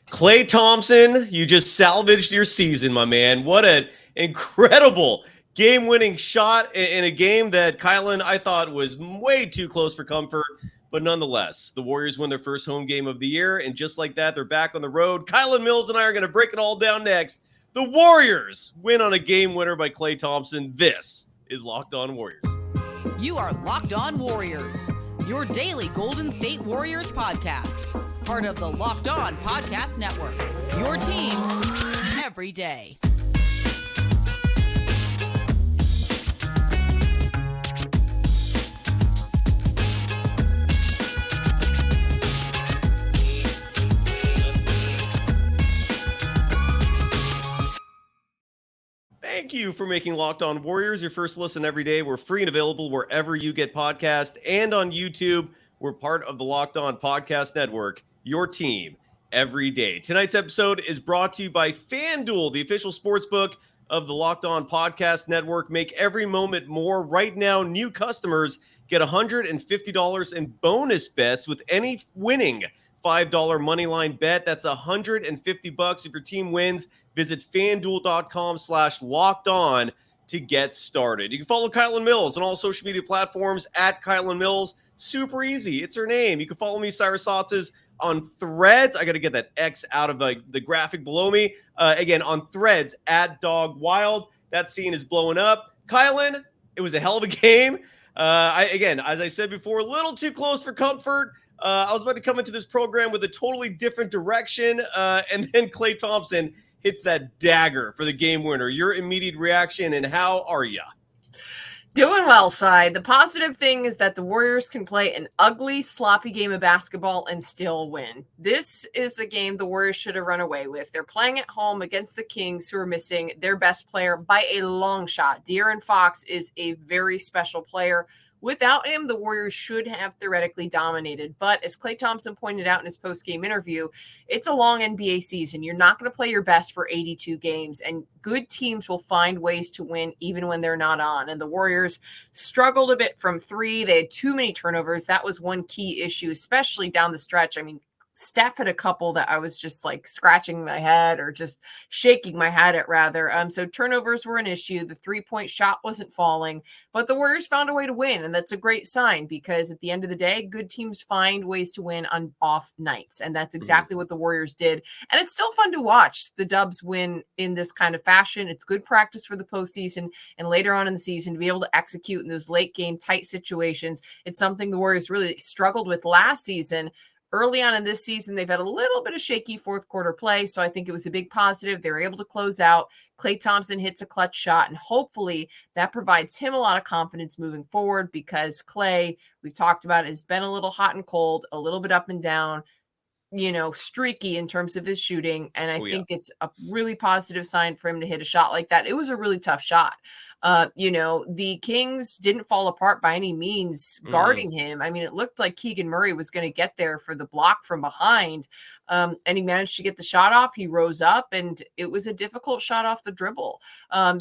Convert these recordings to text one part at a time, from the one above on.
Klay Thompson, you just salvaged your season, my man. What an incredible game-winning shot in a game that Kylen, I thought, was way too close for comfort. But nonetheless, the Warriors win their first home game of the year. And just like that, they're back on the road. Kylen Mills and I are going to break it all down next. The Warriors win on a game winner by Klay Thompson. This is Locked On Warriors. You are Locked On Warriors, your daily Golden State Warriors podcast. Part of the Locked On Podcast Network, your team every day. Thank you for making Locked On Warriors your first listen every day. We're free and available wherever you get podcasts and on YouTube. We're part of the Locked On Podcast Network, your team every day. Tonight's episode is brought to you by FanDuel, the official sportsbook of the Locked On Podcast Network. Make every moment more. Right now, new customers get $150 in bonus bets with any winning $5 moneyline bet. That's $150 if your team wins. Visit FanDuel.com/lockedon to get started. You can follow Kylen Mills on all social media platforms at Kylen Mills. Super easy. It's her name. You can follow me, Cyrus Saatsaz, on Threads. I got to get that X out of the graphic below me. Again, on Threads at Dog Wild. That scene is blowing up. Kylen, it was a hell of a game. Again, as I said before, a little too close for comfort. I was about to come into this program with a totally different direction. And then Klay Thompson hits that dagger for the game winner. Your immediate reaction, and how are you? Doing well, Cy. The positive thing is that the Warriors can play an ugly, sloppy game of basketball and still win. This is a game the Warriors should have run away with. They're playing at home against the Kings, who are missing their best player by a long shot. De'Aaron Fox is a very special player. Without him, the Warriors should have theoretically dominated. But as Klay Thompson pointed out in his post-game interview, it's a long NBA season. You're not going to play your best for 82 games, and good teams will find ways to win even when they're not on. And the Warriors struggled a bit from three. They had too many turnovers. That was one key issue, especially down the stretch. I mean, Steph had a couple that I was just like scratching my head or just shaking my head at rather. So turnovers were an issue. The 3-point shot wasn't falling, but the Warriors found a way to win. And that's a great sign because at the end of the day, good teams find ways to win on off nights. And that's exactly what the Warriors did. And it's still fun to watch the Dubs win in this kind of fashion. It's good practice for the postseason and later on in the season to be able to execute in those late game tight situations. It's something the Warriors really struggled with last season. Early on in this season, they've had a little bit of shaky fourth quarter play, so I think it was a big positive. They were able to close out. Klay Thompson hits a clutch shot, and hopefully that provides him a lot of confidence moving forward because Klay, we've talked about, has been a little hot and cold, a little bit up and down, streaky in terms of his shooting. And I think it's a really positive sign for him to hit a shot like that. It was a really tough shot. The Kings didn't fall apart by any means guarding him. I mean, it looked like Keegan Murray was going to get there for the block from behind. And he managed to get the shot off. He rose up and it was a difficult shot off the dribble. I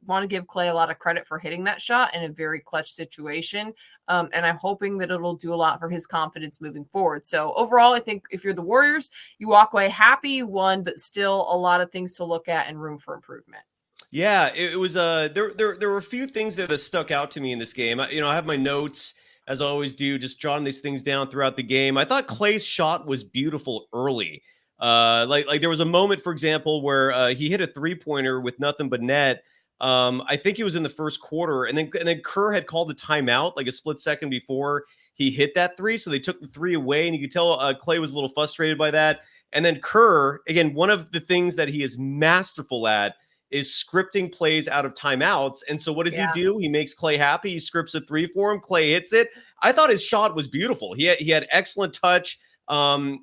want to give Klay a lot of credit for hitting that shot in a very clutch situation. And I'm hoping that it'll do a lot for his confidence moving forward. So overall, I think if you're the Warriors, you walk away happy you won, but still a lot of things to look at and room for improvement. Yeah, it was there were a few things there that stuck out to me in this game. I have my notes as I always do, just jotting these things down throughout the game. I thought Klay's shot was beautiful early. Like there was a moment, for example, where he hit a 3-pointer with nothing but net. I think it was in the first quarter, and then Kerr had called a timeout like a split second before he hit that three, so they took the three away, and you could tell Klay was a little frustrated by that. And then Kerr, again, one of the things that he is masterful at is scripting plays out of timeouts. And so what does he do? He makes Klay happy. He scripts a three for him. Klay hits it. I thought his shot was beautiful. He had excellent touch. And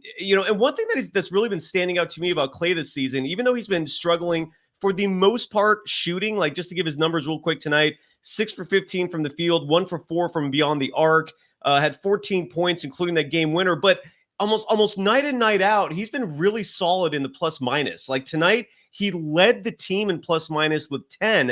one thing that's really been standing out to me about Klay this season, even though he's been struggling for the most part shooting, like just to give his numbers real quick tonight, 6 for 15 from the field, 1 for 4 from beyond the arc, had 14 points, including that game winner. But almost night in, night out, he's been really solid in the plus minus. Like tonight, he led the team in plus minus with 10,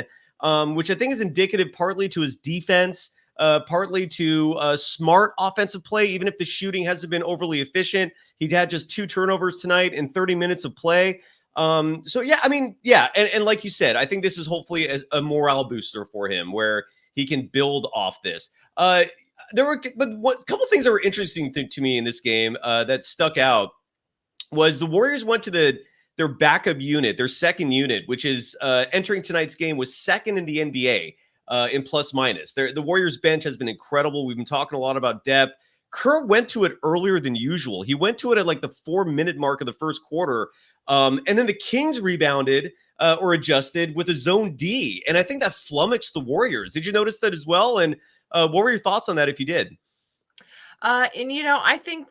which I think is indicative partly to his defense. partly to smart offensive play, even if the shooting hasn't been overly efficient. He had just 2 turnovers tonight in 30 minutes of play. So yeah, I mean, yeah, and like you said, I think this is hopefully a morale booster for him where he can build off this. But couple things that were interesting to me in this game that stuck out was the Warriors went to their backup unit, their second unit, which is entering tonight's game, was second in the NBA in plus minus. The Warriors bench has been incredible. We've been talking a lot about depth. Kerr went to it earlier than usual. He went to it at like the 4-minute mark of the first quarter. And then the Kings rebounded or adjusted with a zone D. And I think that flummoxed the Warriors. Did you notice that as well? And what were your thoughts on that if you did? I think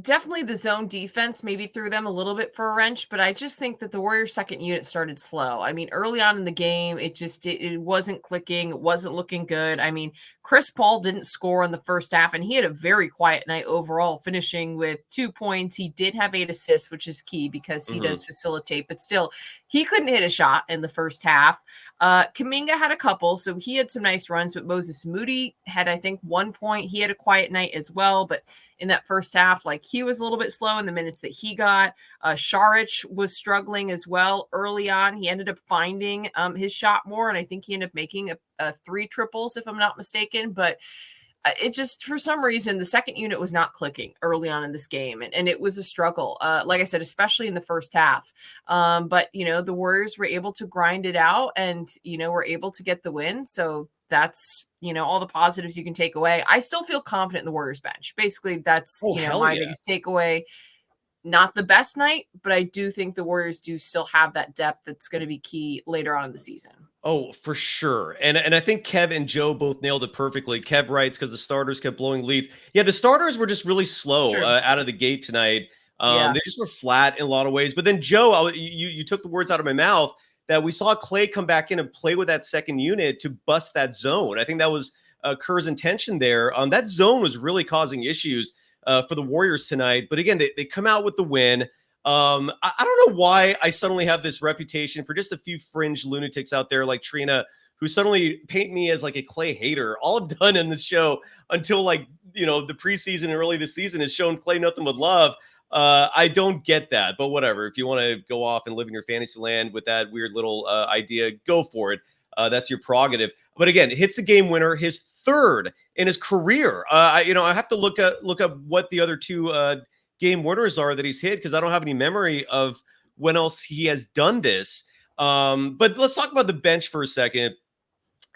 definitely the zone defense maybe threw them a little bit for a wrench, but I just think that the Warriors second unit started slow. I mean, early on in the game, it wasn't clicking. It wasn't looking good. I mean, Chris Paul didn't score in the first half, and he had a very quiet night overall, finishing with 2 points. He did have 8 assists, which is key because he does facilitate, but still, he couldn't hit a shot in the first half. Kuminga had a couple, so he had some nice runs, but Moses Moody had, I think, 1 point. He had a quiet night as well, but in that first half, like, he was a little bit slow in the minutes that he got. Saric was struggling as well early on. He ended up finding his shot more, and I think he ended up making a 3 triples, if I'm not mistaken, but it just, for some reason, the second unit was not clicking early on in this game, and it was a struggle. Like I said, especially in the first half. But, the Warriors were able to grind it out and, were able to get the win. So that's, all the positives you can take away. I still feel confident in the Warriors bench. Basically, that's, my biggest takeaway. Not the best night, but I do think the Warriors do still have that depth that's going to be key later on in the season. Oh, for sure. And I think Kev and Joe both nailed it perfectly. Kev writes, because the starters kept blowing leads. Yeah, the starters were just really slow out of the gate tonight. They just were flat in a lot of ways. But then, Joe, you took the words out of my mouth that we saw Klay come back in and play with that second unit to bust that zone. I think that was Kerr's intention there. That zone was really causing issues for the Warriors tonight. But again, they come out with the win. I don't know why I suddenly have this reputation for just a few fringe lunatics out there like Trina, who suddenly paint me as like a Klay hater. All I've done in this show until the preseason and early this season has shown Klay nothing but love. I don't get that, but whatever. If you want to go off and live in your fantasy land with that weird little idea, go for it. That's your prerogative. But again, it hits the game winner, his third in his career. I have to look up what the other 2 game winners are that he's hit, because I don't have any memory of when else he has done this. But let's talk about the bench for a second.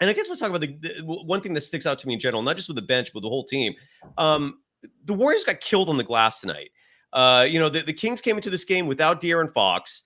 And I guess let's talk about the one thing that sticks out to me in general, not just with the bench, but the whole team. The Warriors got killed on the glass tonight. The Kings came into this game without De'Aaron Fox.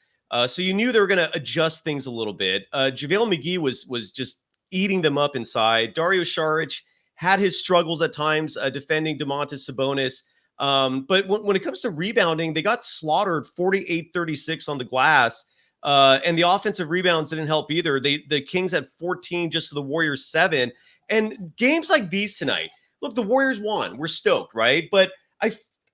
So you knew they were going to adjust things a little bit. JaVale McGee was just eating them up inside. Dario Saric had his struggles at times defending Domantas Sabonis. But when it comes to rebounding, they got slaughtered 48-36 on the glass. And the offensive rebounds didn't help either. The Kings had 14 just to the Warriors 7. And games like these tonight, look, the Warriors won. We're stoked, right? But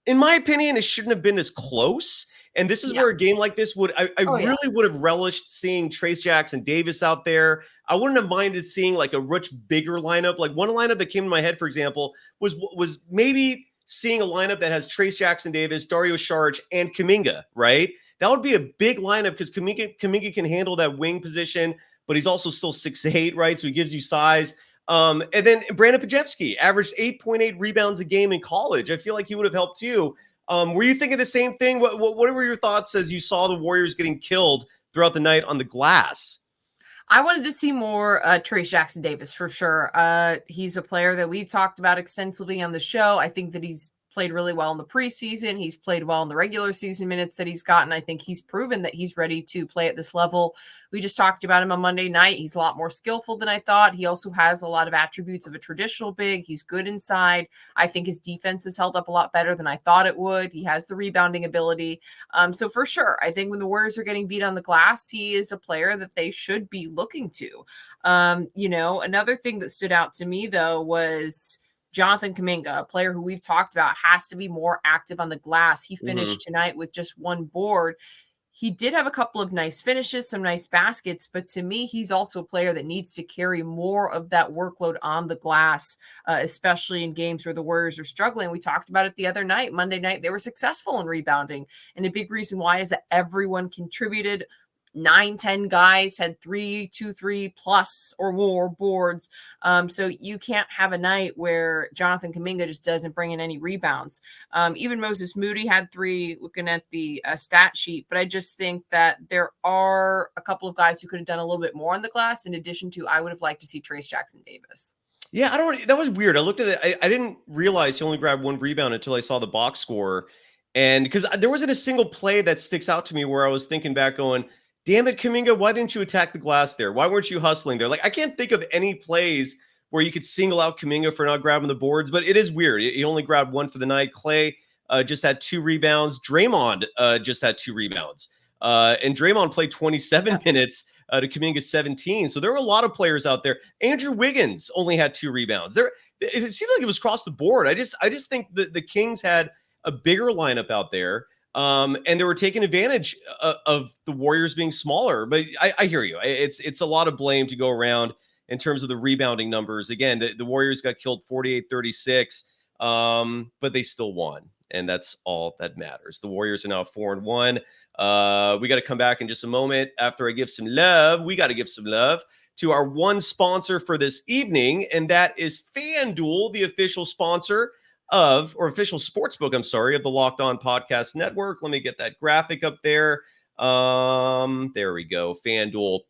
in my opinion, it shouldn't have been this close. And this is where a game like this would really would have relished seeing Trayce Jackson-Davis out there. I wouldn't have minded seeing like a much bigger lineup. Like one lineup that came to my head, for example, was maybe seeing a lineup that has Trayce Jackson-Davis, Dario Saric, and Kuminga, right? That would be a big lineup because Kuminga can handle that wing position, but he's also still 6'8", right? So he gives you size. And then Brandon Podziemski averaged 8.8 rebounds a game in college. I feel like he would have helped too. Were you thinking the same thing? What were your thoughts as you saw the Warriors getting killed throughout the night on the glass? I wanted to see more Trayce Jackson-Davis for sure. He's a player that we've talked about extensively on the show. I think that he's played really well in the preseason. He's played well in the regular season minutes that he's gotten. I think he's proven that he's ready to play at this level. We just talked about him on Monday night. He's a lot more skillful than I thought. He also has a lot of attributes of a traditional big. He's good inside. I think his defense has held up a lot better than I thought it would. He has the rebounding ability. So for sure, I think when the Warriors are getting beat on the glass, he is a player that they should be looking to. Another thing that stood out to me, though, was Jonathan Kuminga, a player who we've talked about has to be more active on the glass. He finished tonight with just 1 board. He did have a couple of nice finishes, some nice baskets, but to me, he's also a player that needs to carry more of that workload on the glass, especially in games where the Warriors are struggling. We talked about it the other night, Monday night. They were successful in rebounding. And a big reason why is that everyone contributed. 9-10 guys had 3-2-3 plus or more boards. So you can't have a night where Jonathan Kuminga just doesn't bring in any rebounds. Even Moses Moody had 3 looking at the stat sheet, but I just think that there are a couple of guys who could have done a little bit more on the glass. In addition to, I would have liked to see Trace Jackson Davis. Yeah, that was weird. I looked at it. I didn't realize he only grabbed 1 rebound until I saw the box score. And because there wasn't a single play that sticks out to me where I was thinking back going, damn it, Kuminga, why didn't you attack the glass there? Why weren't you hustling there? Like, I can't think of any plays where you could single out Kuminga for not grabbing the boards, but it is weird. He only grabbed 1 for the night. Klay just had 2 rebounds. Draymond just had 2 rebounds. And Draymond played 27 minutes to Kuminga's 17. So there were a lot of players out there. Andrew Wiggins only had 2 rebounds. It seemed like it was across the board. I just think that the Kings had a bigger lineup out there. And they were taking advantage of the Warriors being smaller. But I hear you. It's a lot of blame to go around in terms of the rebounding numbers. Again, the Warriors got killed 48-36, but they still won. And that's all that matters. The Warriors are now 4-1. We got to come back in just a moment. After I give some love, we got to give some love to our one sponsor for this evening, and that is FanDuel, the official sponsor official sportsbook, of the Locked On Podcast Network. Let me get that graphic up there. There we go. FanDuel.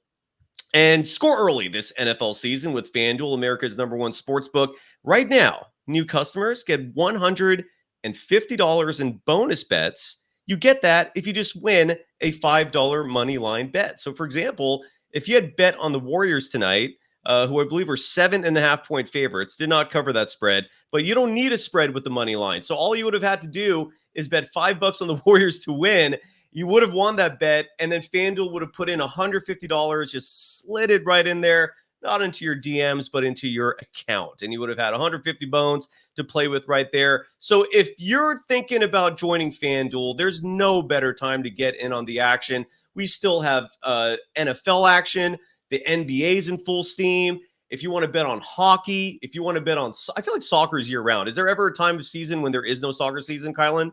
And score early this NFL season with FanDuel, America's #1 sportsbook. Right now, new customers get $150 in bonus bets. You get that if you just win a $5 money line bet. So, for example, if you had bet on the Warriors tonight, who I believe were 7.5-point favorites, did not cover that spread, but you don't need a spread with the money line. So all you would have had to do is bet $5 on the Warriors to win. You would have won that bet, and then FanDuel would have put in $150, just slid it right in there, not into your DMs, but into your account. And you would have had 150 bones to play with right there. So if you're thinking about joining FanDuel, there's no better time to get in on the action. We still have NFL action. The NBA's in full steam. If you want to bet on hockey, if you want to bet on, I feel like soccer is year round. Is there ever a time of season when there is no soccer season, Kylen?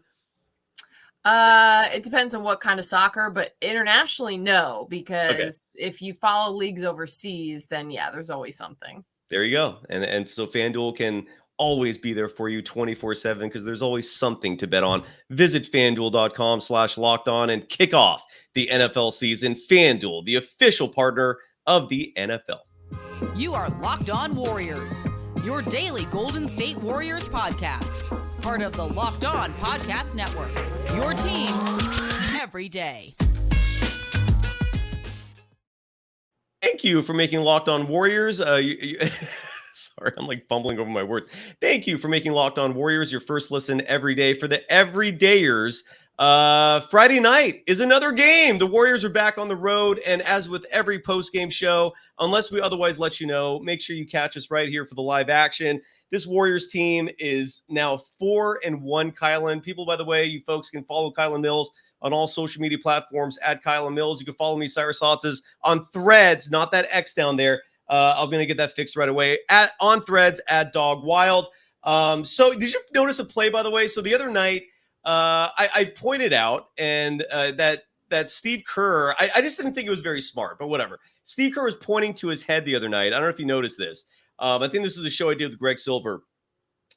It depends on what kind of soccer, but internationally, no, because if you follow leagues overseas, then yeah, there's always something. There you go. And so FanDuel can always be there for you 24/7 because there's always something to bet on. Visit FanDuel.com/lockedon and kick off the NFL season. FanDuel, the official partner of the NFL. You are Locked On Warriors, your daily Golden State Warriors podcast. Part of the Locked On Podcast Network, your team every day. Thank you for making Locked On Warriors. Sorry, I'm like fumbling over my words. Thank you for making Locked On Warriors your first listen every day. For the everydayers, Friday night is another game. The Warriors are back on the road, and as with every post-game show, unless we otherwise let you know, make sure you catch us right here for the live action. This Warriors team is now 4-1, Kylen. People, by the way, you folks can follow Kylen Mills on all social media platforms at Kylen Mills. You can follow me, Cyrus Saatsaz, on Threads, not that X down there. I'm going to get that fixed right away. On Threads, at Dog Wild. So did you notice a play, by the way? So the other night, I pointed out and that Steve Kerr, I just didn't think it was very smart, but whatever. Steve Kerr was pointing to his head the other night. I don't know if you noticed this. I think this was a show I did with Greg Silver.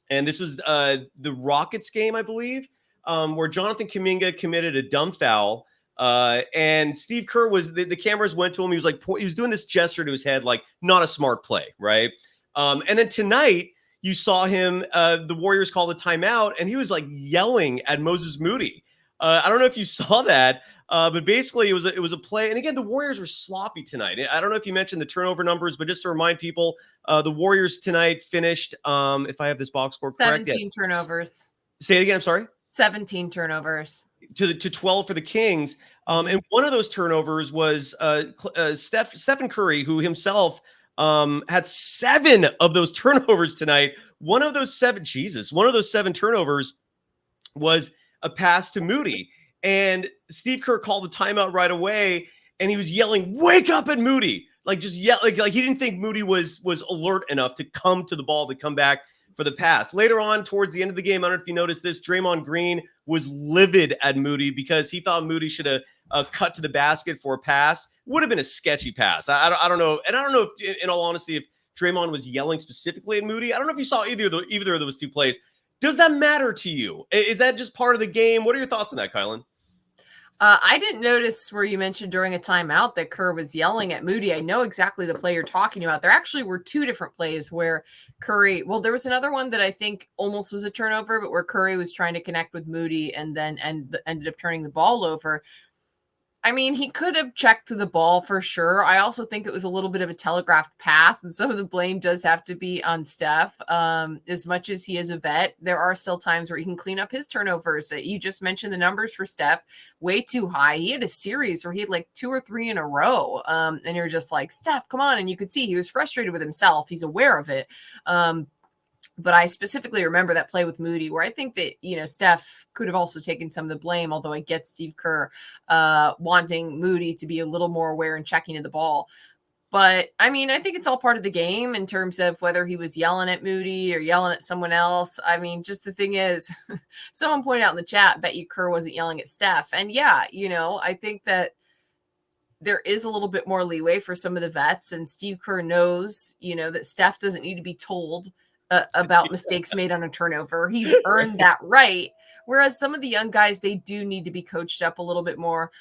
And this was the Rockets game, I believe, where Jonathan Kuminga committed a dumb foul. And Steve Kerr was, the cameras went to him. He was like, he was doing this gesture to his head, like not a smart play, right? And then tonight, you saw him, the Warriors called a timeout, and he was like yelling at Moses Moody. I don't know if you saw that, but basically it was a play. And again, the Warriors were sloppy tonight. I don't know if you mentioned the turnover numbers, but just to remind people, the Warriors tonight finished, if I have this box score correct, 17 turnovers. Say it again. I'm sorry. 17 turnovers to 12 for the Kings. And one of those turnovers was Stephen Curry, who himself had 7 of those turnovers tonight. One of those 7 turnovers was a pass to Moody. And Steve Kerr called the timeout right away, and he was yelling, "Wake up!" at Moody. Like just yell, like he didn't think Moody was alert enough to come to the ball, to come back for the pass. Later on, towards the end of the game, I don't know if you noticed this, Draymond Green was livid at Moody because he thought Moody should have cut to the basket for a pass. Would have been a sketchy pass. I don't know. And I don't know if, in all honesty, if Draymond was yelling specifically at Moody. I don't know if you saw either of those two plays. Does that matter to you? Is that just part of the game? What are your thoughts on that, Kylen? I didn't notice where you mentioned during a timeout that Kerr was yelling at Moody. I know exactly the play you're talking about. There actually were two different plays where Curry, well, there was another one that I think almost was a turnover, but where Curry was trying to connect with Moody and then ended up turning the ball over. I mean, he could have checked to the ball for sure. I also think it was a little bit of a telegraphed pass, and some of the blame does have to be on Steph. As much as he is a vet, there are still times where he can clean up his turnovers. You just mentioned the numbers for Steph, way too high. He had a series where he had like 2 or 3 in a row, and you're just like, Steph, come on. And you could see he was frustrated with himself. He's aware of it. But I specifically remember that play with Moody where I think that, Steph could have also taken some of the blame, although I get Steve Kerr wanting Moody to be a little more aware and checking to the ball. But, I mean, I think it's all part of the game in terms of whether he was yelling at Moody or yelling at someone else. I mean, just the thing is, someone pointed out in the chat, bet you Kerr wasn't yelling at Steph. And yeah, I think that there is a little bit more leeway for some of the vets. And Steve Kerr knows, that Steph doesn't need to be told about mistakes made on a turnover. He's earned that right. Whereas some of the young guys, they do need to be coached up a little bit more.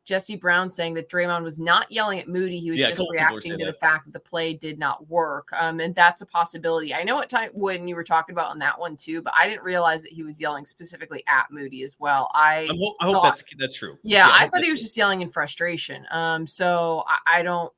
Jesse Brown saying that Draymond was not yelling at Moody. He was just reacting to the fact that the play did not work. And that's a possibility. I know at time when you were talking about on that one too, but I didn't realize that he was yelling specifically at Moody as well. I hope that's true. Yeah, I thought he was just yelling in frustration. So I don't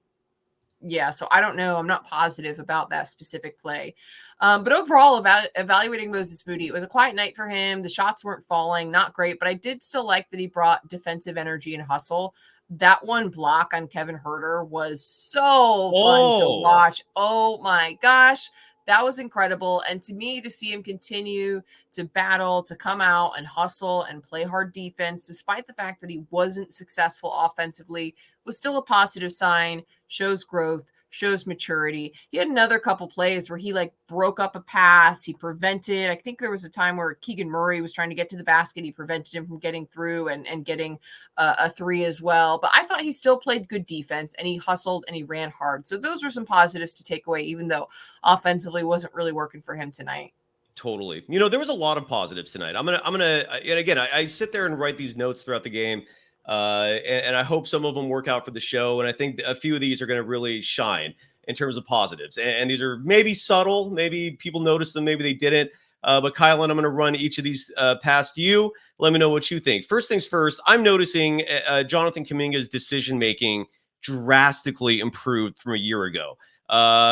know. I'm not positive about that specific play. But overall, evaluating Moses Moody, it was a quiet night for him. The shots weren't falling, not great, but I did still like that he brought defensive energy and hustle. That one block on Kevin Huerter was so fun to watch. Oh my gosh. That was incredible. And to me, to see him continue to battle, to come out and hustle and play hard defense, despite the fact that he wasn't successful offensively, was still a positive sign, shows growth, shows maturity. He had another couple plays where he broke up a pass. He prevented, I think there was a time where Keegan Murray was trying to get to the basket. He prevented him from getting through and getting a 3 as well. But I thought he still played good defense and he hustled and he ran hard. So those were some positives to take away, even though offensively wasn't really working for him tonight. Totally. There was a lot of positives tonight. I'm gonna, and again, I sit there and write these notes throughout the game. And I hope some of them work out for the show. And I think a few of these are going to really shine in terms of positives. And these are maybe subtle. Maybe people noticed them. Maybe they didn't. But Kylen, I'm going to run each of these past you. Let me know what you think. First things first, I'm noticing Jonathan Kuminga's decision-making drastically improved from a year ago.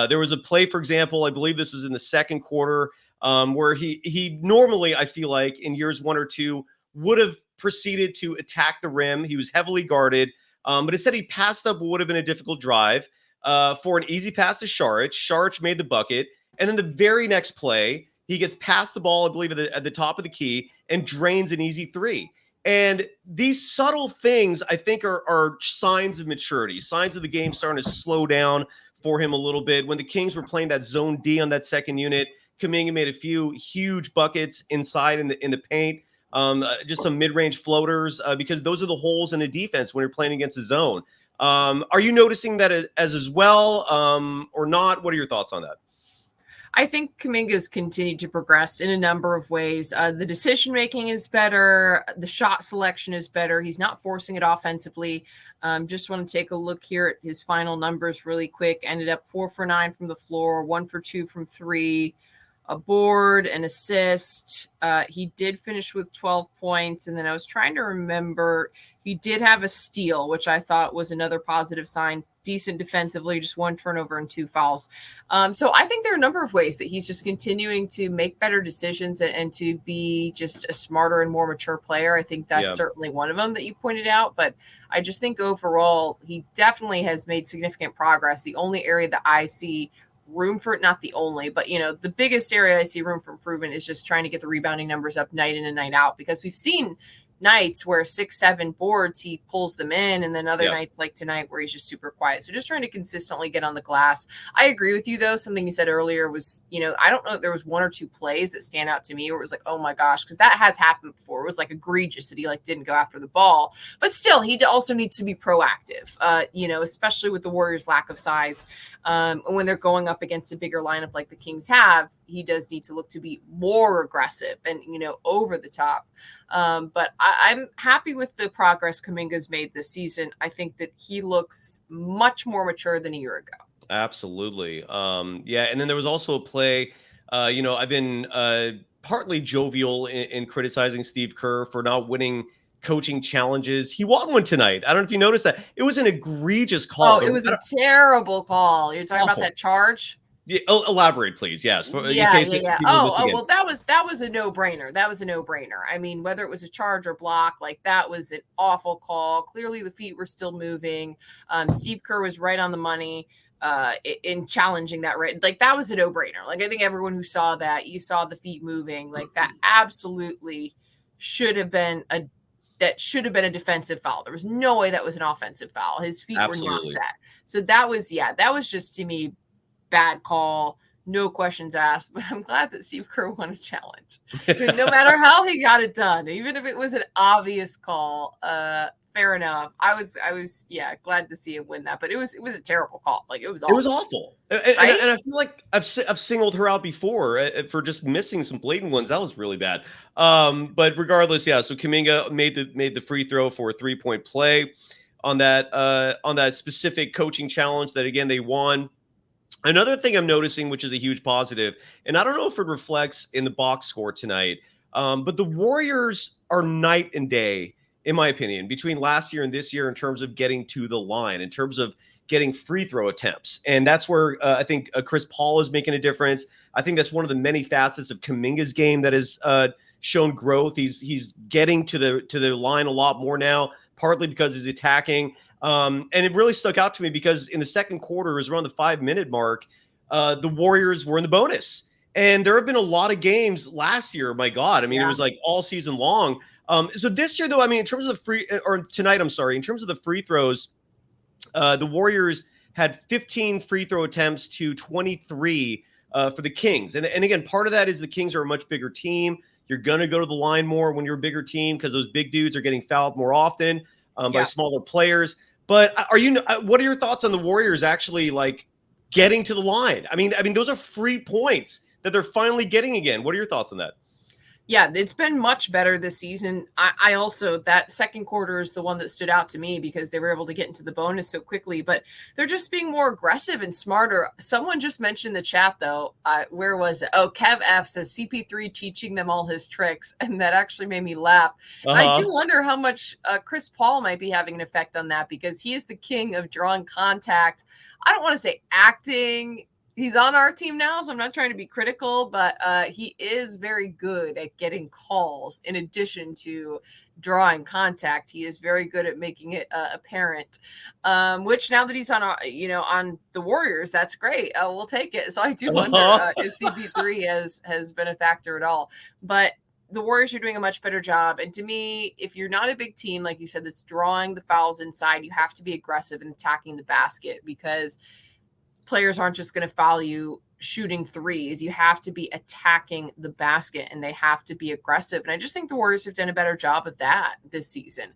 There was a play, for example, I believe this was in the second quarter, where he normally, I feel like in years 1 or 2, would have proceeded to attack the rim. He was heavily guarded, but instead he passed up what would have been a difficult drive for an easy pass to Saric. Saric made the bucket, and then the very next play, he gets past the ball, I believe, at the top of the key and drains an easy 3. And these subtle things, I think, are signs of maturity, signs of the game starting to slow down for him a little bit. When the Kings were playing that zone D on that second unit, Kuminga made a few huge buckets inside in the paint. Just some mid-range floaters, because those are the holes in a defense when you're playing against a zone. Are you noticing that as well, or not? What are your thoughts on that? I think Kuminga's continued to progress in a number of ways. The decision-making is better. The shot selection is better. He's not forcing it offensively. Just want to take a look here at his final numbers really quick. Ended up 4 for 9 from the floor, 1 for 2 from 3. A board, an assist. He did finish with 12 points. And then I was trying to remember, he did have a steal, which I thought was another positive sign. Decent defensively, just 1 turnover and 2 fouls. So I think there are a number of ways that he's just continuing to make better decisions and to be just a smarter and more mature player. I think that's certainly one of them that you pointed out. But I just think overall, he definitely has made significant progress. The only area that I see room for it, not the only, but the biggest area I see room for improvement is just trying to get the rebounding numbers up night in and night out, because we've seen nights where 6-7 boards, he pulls them in, and then other Yeah. nights like tonight where he's just super quiet. So just trying to consistently get on the glass. I agree with you though. Something you said earlier was, I don't know if there was one or two plays that stand out to me where it was like, oh my gosh, because that has happened before. It was like egregious that he like didn't go after the ball, but still he also needs to be proactive, especially with the Warriors' lack of size. When they're going up against a bigger lineup like the Kings have, he does need to look to be more aggressive and, over the top. But I'm happy with the progress Kuminga's made this season. I think that he looks much more mature than a year ago. Absolutely. Yeah. And then there was also a play, I've been partly jovial in criticizing Steve Kerr for not winning coaching challenges. He won one tonight. I don't know if you noticed that. It was an egregious call. Oh, it was a terrible call. You're talking Awful. about that charge? Yeah, elaborate, please. Yes. Yeah. Well, that was a no-brainer. That was a no-brainer. I mean, whether it was a charge or block, like that was an awful call. Clearly, the feet were still moving. Steve Kerr was right on the money in challenging that. Right, like that was a no-brainer. Like I think everyone who saw that, you saw the feet moving. Like that absolutely should have been a defensive foul. There was no way that was an offensive foul. His feet were not set. So that was just to me. Bad call, no questions asked, but I'm glad that Steve Kerr won a challenge. No matter how he got it done, even if it was an obvious call, fair enough. I was glad to see him win that, but it was a terrible call. Like it was awful. It was awful. And I feel like I've singled her out before for just missing some blatant ones. That was really bad. But regardless, yeah. So Kuminga made the free throw for a 3-point play on that specific coaching challenge that again they won. Another thing I'm noticing, which is a huge positive, and I don't know if it reflects in the box score tonight, but the Warriors are night and day, in my opinion, between last year and this year in terms of getting to the line, in terms of getting free throw attempts. And that's where I think Chris Paul is making a difference. I think that's one of the many facets of Kuminga's game that has shown growth. He's getting to the line a lot more now, partly because he's attacking. And it really stuck out to me because in the second quarter, it was around the 5-minute mark, the Warriors were in the bonus. And there have been a lot of games last year. My God, I mean, It was like all season long. So this year, though, I mean, in terms of tonight, in terms of the free throws, the Warriors had 15 free throw attempts to 23 for the Kings. And again, part of that is the Kings are a much bigger team. You're going to go to the line more when you're a bigger team because those big dudes are getting fouled more often by smaller players. But what are your thoughts on the Warriors actually like getting to the line? I mean, those are free points that they're finally getting again. What are your thoughts on that? Yeah, it's been much better this season. I also, that second quarter is the one that stood out to me because they were able to get into the bonus so quickly, but they're just being more aggressive and smarter. Someone just mentioned in the chat though, where was it? Oh, Kev F says CP3 teaching them all his tricks. And that actually made me laugh. And I do wonder how much Chris Paul might be having an effect on that because he is the king of drawing contact. I don't want to say acting. He's on our team now, so I'm not trying to be critical, but he is very good at getting calls in addition to drawing contact. He is very good at making it apparent, which now that he's on, on the Warriors, that's great. We'll take it. So I do wonder if CP3 has been a factor at all. But the Warriors are doing a much better job. And to me, if you're not a big team, like you said, that's drawing the fouls inside, you have to be aggressive in attacking the basket because players aren't just going to foul you shooting threes. You have to be attacking the basket and they have to be aggressive. And I just think the Warriors have done a better job of that this season.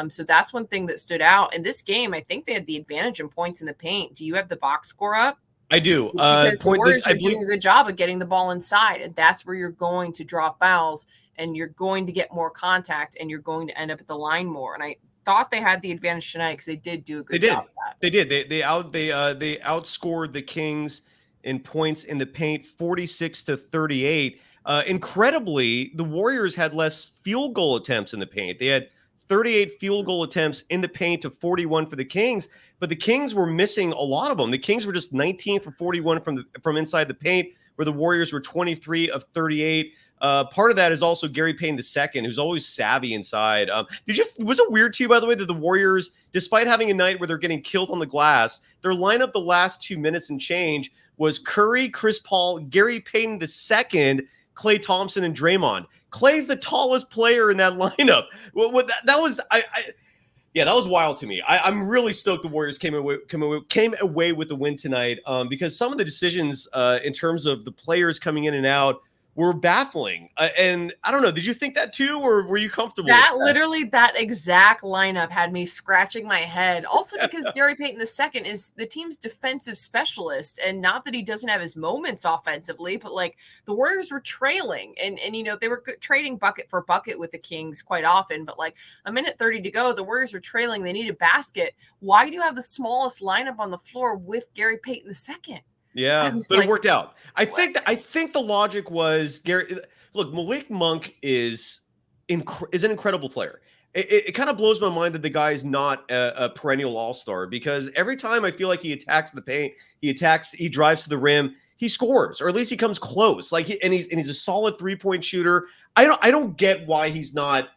So that's one thing that stood out in this game. I think they had the advantage in points in the paint. Do you have the box score up? I do. Because the Warriors are doing a good job of getting the ball inside, and that's where you're going to draw fouls and you're going to get more contact and you're going to end up at the line more. And I thought they had the advantage tonight because they did do a good job of that. They did. They outscored the Kings in points in the paint 46-38. Incredibly, the Warriors had less field goal attempts in the paint. They had 38 field goal attempts in the paint to 41 for the Kings, but the Kings were missing a lot of them. The Kings were just 19 for 41 from inside the paint, where the Warriors were 23 of 38. Part of that is also Gary Payton II, who's always savvy inside. Was it weird to you, by the way, that the Warriors, despite having a night where they're getting killed on the glass, their lineup the last 2 minutes and change was Curry, Chris Paul, Gary Payton II, Klay Thompson and Draymond. Klay's the tallest player in that lineup. That was yeah, that was wild to me. I'm really stoked the Warriors came away with the win tonight, because some of the decisions in terms of the players coming in and out were baffling. And I don't know, did you think that too, or were you comfortable with that? Literally, that exact lineup had me scratching my head. Also, because Gary Payton II is the team's defensive specialist, and not that he doesn't have his moments offensively, but like the Warriors were trailing, and they were trading bucket for bucket with the Kings quite often. But like a minute 30 to go, the Warriors were trailing. They need a basket. Why do you have the smallest lineup on the floor with Gary Payton II? Yeah, but it worked out. I think the logic was Gary. Look, Malik Monk is an incredible player. It kind of blows my mind that the guy is not a perennial all-star, because every time I feel like he attacks the paint, he drives to the rim, he scores, or at least he comes close. Like he's a solid 3-point shooter. I don't get why he's not.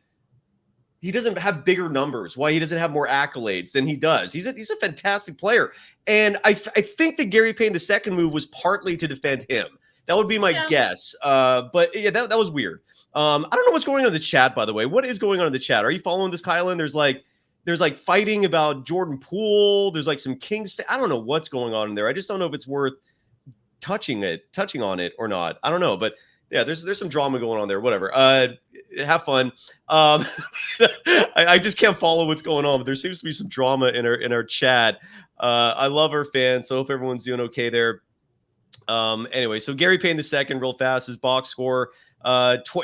He doesn't have bigger numbers, why he doesn't have more accolades than he does. He's a fantastic player. And I think the Gary Payton II move was partly to defend him. That would be my guess. But yeah, that was weird. I don't know what's going on in the chat, by the way. What is going on in the chat? Are you following this, Kylen? There's like fighting about Jordan Poole. There's like some Kings. I don't know what's going on in there. I just don't know if it's worth touching on it or not. I don't know, but yeah, there's some drama going on there. Whatever. Have fun. I just can't follow what's going on, but there seems to be some drama in our chat. I love our fans, so I hope everyone's doing okay there. Anyway, so Gary Payton II, real fast, his box score.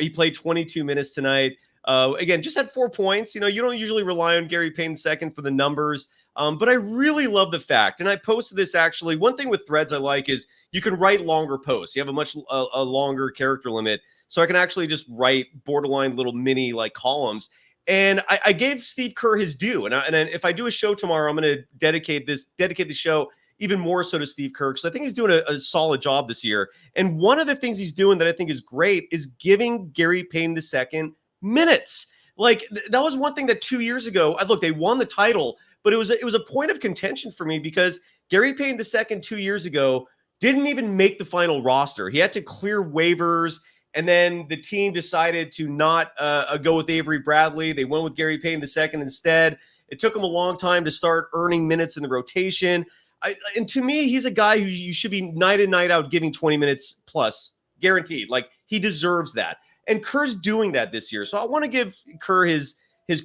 He played 22 minutes tonight. Again, just had 4 points. You don't usually rely on Gary Payton II for the numbers. But I really love the fact, and I posted this actually. One thing with threads I like is you can write longer posts. You have a much longer character limit, so I can actually just write borderline little mini like columns. And I gave Steve Kerr his due. And if I do a show tomorrow, I'm going to dedicate the show even more so to Steve Kerr, because I think he's doing a solid job this year. And one of the things he's doing that I think is great is giving Gary Payton II minutes. Like that was one thing that 2 years ago, look, they won the title, but it was a point of contention for me, because Gary Payton II 2 years ago didn't even make the final roster. He had to clear waivers, and then the team decided to not go with Avery Bradley. They went with Gary Payton II instead. It took him a long time to start earning minutes in the rotation. And to me, he's a guy who you should be night in, night out giving 20 minutes plus, guaranteed. Like, he deserves that. And Kerr's doing that this year. So I want to give Kerr his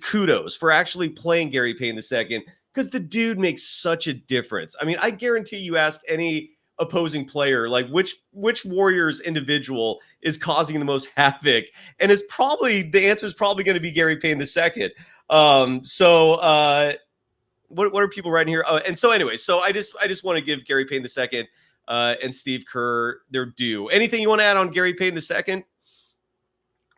kudos for actually playing Gary Payton II, because the dude makes such a difference. I mean, I guarantee you ask any opposing player, like which Warriors individual is causing the most havoc, and the answer is probably going to be Gary Payton II. What are people writing here? And so anyway, so I just want to give Gary Payton II and Steve Kerr their due. Anything you want to add on Gary Payton II?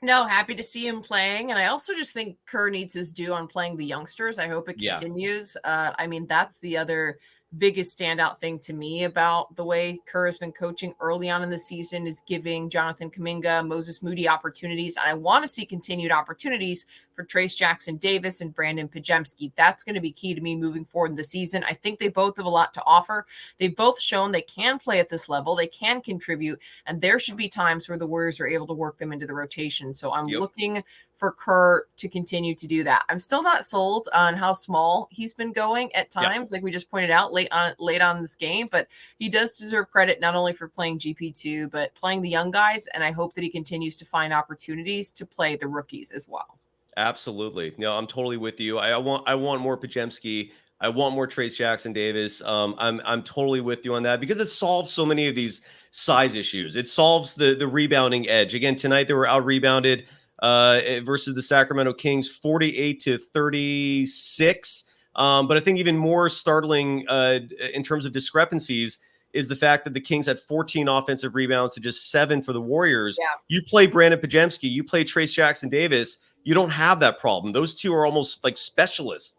No, happy to see him playing. And I also just think Kerr needs his due on playing the youngsters. I hope it continues. I mean, that's the other biggest standout thing to me about the way Kerr has been coaching early on in the season is giving Jonathan Kuminga, Moses Moody opportunities. And I want to see continued opportunities for Trayce Jackson-Davis and Brandon Pajemski. That's going to be key to me moving forward in the season. I think they both have a lot to offer. They've both shown they can play at this level. They can contribute. And there should be times where the Warriors are able to work them into the rotation. So I'm looking for Kerr to continue to do that. I'm still not sold on how small he's been going at times, like we just pointed out late on this game, but he does deserve credit not only for playing GP2, but playing the young guys. And I hope that he continues to find opportunities to play the rookies as well. Absolutely. No, I'm totally with you. I want more Pajemski. I want more Trayce Jackson-Davis. I'm totally with you on that, because it solves so many of these size issues. It solves the rebounding edge. Again, tonight they were out rebounded versus the Sacramento Kings, 48-36. But I think even more startling in terms of discrepancies is the fact that the Kings had 14 offensive rebounds to just 7 for the Warriors. Yeah. You play Brandon Pajemski, you play Trayce Jackson-Davis, you don't have that problem. Those two are almost like specialists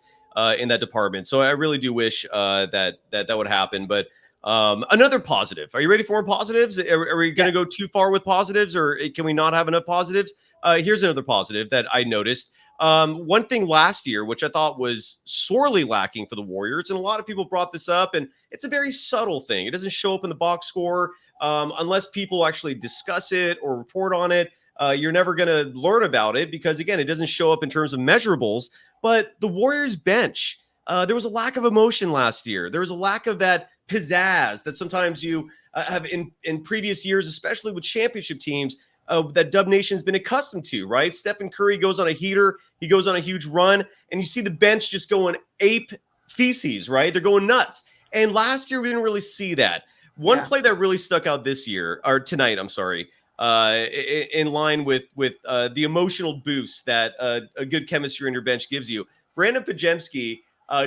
in that department. So I really do wish that would happen. But another positive. Are you ready for more positives? Are we going to go too far with positives, or can we not have enough positives? Here's another positive that I noticed. One thing last year, which I thought was sorely lacking for the Warriors, and a lot of people brought this up, and it's a very subtle thing. It doesn't show up in the box score, unless people actually discuss it or report on it, you're never going to learn about it because, again, it doesn't show up in terms of measurables. But the Warriors bench, there was a lack of emotion last year. There was a lack of that pizzazz that sometimes you have in previous years, especially with championship teams, that Dub Nation's been accustomed to, right? Stephen Curry goes on a heater. He goes on a huge run, and you see the bench just going ape feces, right? They're going nuts. And last year, we didn't really see that. One play that really stuck out this year, or tonight, I'm sorry, in line with the emotional boost that a good chemistry on your bench gives you. Brandon Pajemski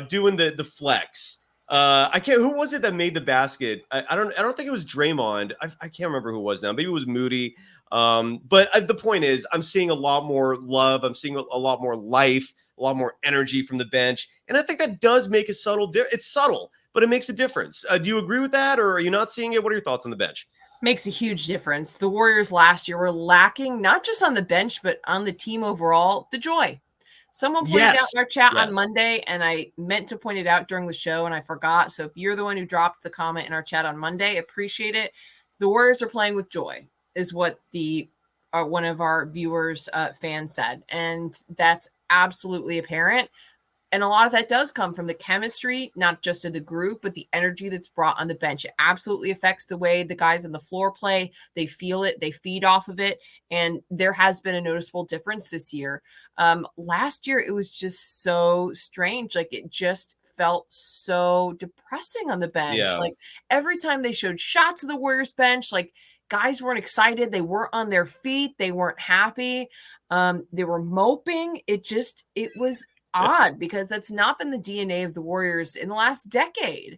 doing the flex. Who was it that made the basket? I don't think it was Draymond. I can't remember who it was now. Maybe it was Moody. But the point is, I'm seeing a lot more love. I'm seeing a lot more life, a lot more energy from the bench. And I think that does make a subtle difference. It's subtle, but it makes a difference. Do you agree with that, or are you not seeing it? What are your thoughts on the bench? Makes a huge difference. The Warriors last year were lacking, not just on the bench, but on the team overall, the joy. Someone pointed out in our chat on Monday, and I meant to point it out during the show, and I forgot. So if you're the one who dropped the comment in our chat on Monday, appreciate it. The Warriors are playing with joy, is what the one of our viewers, fans said. And that's absolutely apparent. And a lot of that does come from the chemistry, not just of the group, but the energy that's brought on the bench. It absolutely affects the way the guys on the floor play. They feel it. They feed off of it. And there has been a noticeable difference this year. Last year, it was just so strange. Like, it just felt so depressing on the bench. Yeah. Like, every time they showed shots of the Warriors bench, like, guys weren't excited. They weren't on their feet. They weren't happy. They were moping. It was odd because that's not been the DNA of the Warriors in the last decade,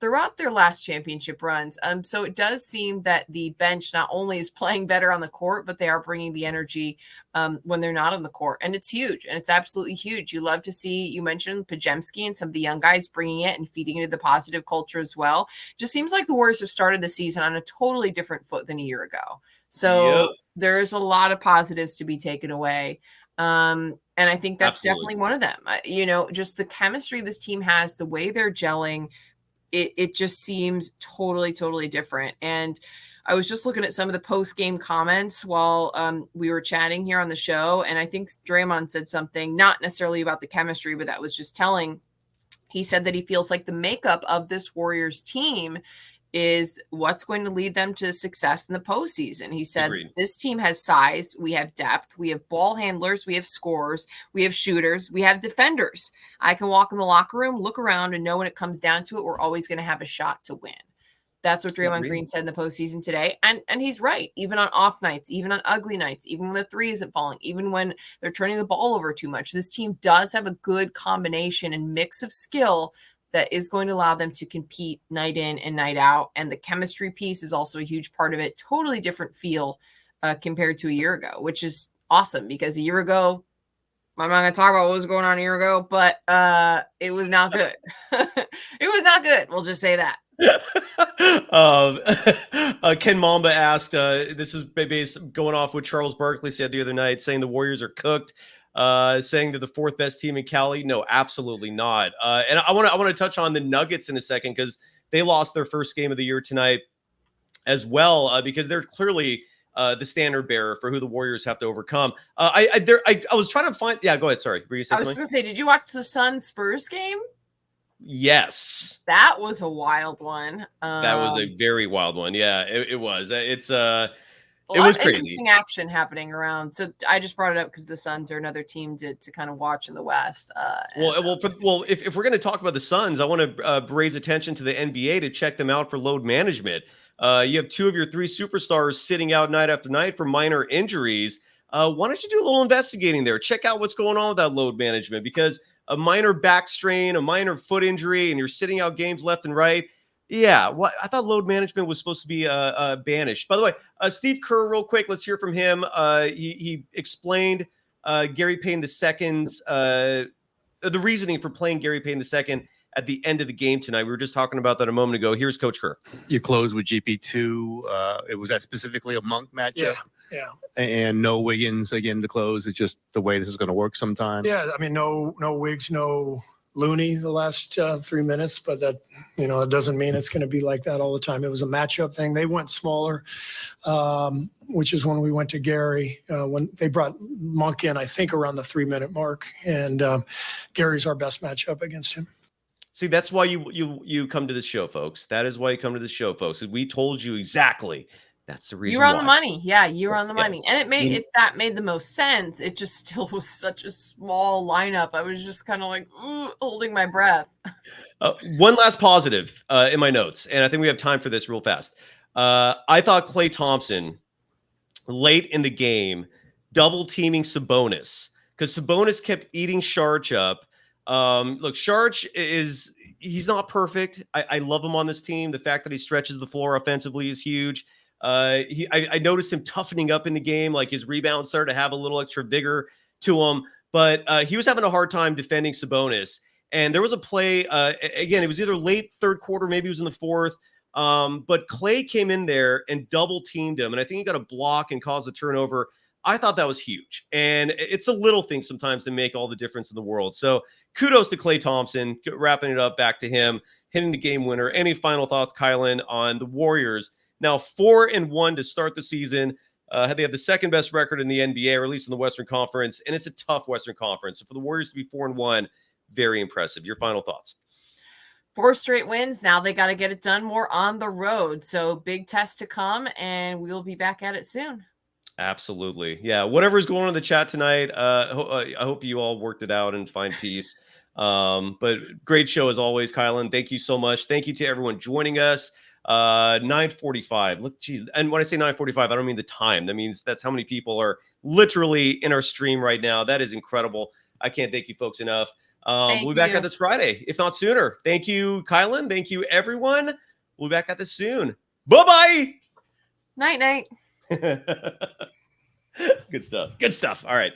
throughout their last championship runs. So it does seem that the bench not only is playing better on the court, but they are bringing the energy when they're not on the court. And it's huge. And it's absolutely huge. You love to see, you mentioned Pajemski and some of the young guys bringing it and feeding into the positive culture as well. Just seems like the Warriors have started the season on a totally different foot than a year ago. So there's a lot of positives to be taken away. And I think that's definitely one of them. Just the chemistry this team has, the way they're gelling, it just seems totally, totally different. And I was just looking at some of the post-game comments while we were chatting here on the show. And I think Draymond said something, not necessarily about the chemistry, but that was just telling. He said that he feels like the makeup of this Warriors team is what's going to lead them to success in the postseason. He said, This team has size, we have depth, we have ball handlers, we have scorers, we have shooters, we have defenders. I can walk in the locker room, look around, and know when it comes down to it, we're always going to have a shot to win. That's what Draymond Green said in the postseason today. And he's right. Even on off nights, even on ugly nights, even when the three isn't falling, even when they're turning the ball over too much, this team does have a good combination and mix of skill that is going to allow them to compete night in and night out. And the chemistry piece is also a huge part of it. Totally different feel compared to a year ago, which is awesome because a year ago, I'm not going to talk about what was going on a year ago, but it was not good. It was not good. We'll just say that. Ken Mamba asked, this is based going off what Charles Barkley said the other night, saying the Warriors are cooked. Saying they're the fourth best team in Cali. No, absolutely not. And I want to touch on the Nuggets in a second because they lost their first game of the year tonight as well, because they're clearly the standard bearer for who the Warriors have to overcome. I was trying to find. Yeah, go ahead. Sorry, were you saying something? I was going to say, did you watch the Suns Spurs game? Yes, that was a wild one. That was a very wild one. Yeah, it was. It was crazy. Interesting action happening around. So I just brought it up because the Suns are another team to kind of watch in the West. If we're going to talk about the Suns, I want to raise attention to the NBA to check them out for load management. You have two of your three superstars sitting out night after night for minor injuries. Why don't you do a little investigating there? Check out what's going on with that load management, because a minor back strain, a minor foot injury, and you're sitting out games left and right. Yeah, I thought load management was supposed to be banished. By the way, Steve Kerr, real quick, let's hear from him. He explained Gary Payton II's the reasoning for playing Gary Payton II at the end of the game tonight. We were just talking about that a moment ago. Here's Coach Kerr. You close with GP2. It was that specifically a Monk matchup. Yeah. And no Wiggins again to close. It's just the way this is going to work sometime. Yeah, I mean, no Wiggs, no loony the last 3 minutes, but that, it doesn't mean it's going to be like that all the time. It was a matchup thing. They went smaller, which is when we went to Gary, when they brought Monk in, I think around the 3-minute mark, and Gary's our best matchup against him. See, that's why you come to this show, folks. That is why you come to this show, folks. We told you exactly. That's the reason. You were on why. the money. Yeah, you were on the Yeah. money. And that made the most sense. It just still was such a small lineup. I was just kind of like holding my breath. One last positive in my notes, and I think we have time for this real fast. I thought Klay Thompson late in the game double teaming Sabonis, because Sabonis kept eating Sharch up. Look, Sharch he's not perfect. I love him on this team. The fact that he stretches the floor offensively is huge. I noticed him toughening up in the game, like his rebounds started to have a little extra vigor to him, but he was having a hard time defending Sabonis. And there was a play, again, it was either late third quarter, maybe it was in the fourth, but Klay came in there and double teamed him. And I think he got a block and caused a turnover. I thought that was huge. And it's a little thing sometimes that make all the difference in the world. So kudos to Klay Thompson, wrapping it up back to him, hitting the game winner. Any final thoughts, Kylen, on the Warriors? Now 4-1 to start the season. They have the second best record in the NBA, or at least in the Western Conference, and it's a tough Western Conference. So for the Warriors to be 4-1, very impressive. Your final thoughts? 4 straight wins. Now they got to get it done more on the road. So big test to come, and we'll be back at it soon. Absolutely. Yeah. Whatever's going on in the chat tonight, I hope you all worked it out and find peace. But great show as always, Kylen. Thank you so much. Thank you to everyone joining us. 9:45. Look, geez. And when I say 9:45, I don't mean the time. That means that's how many people are literally in our stream right now. That is incredible. I can't thank you folks enough. We'll be back at this Friday, if not sooner. Thank you, Kylen. Thank you, everyone. We'll be back at this soon. Bye-bye. Night. Good stuff. Good stuff. All right.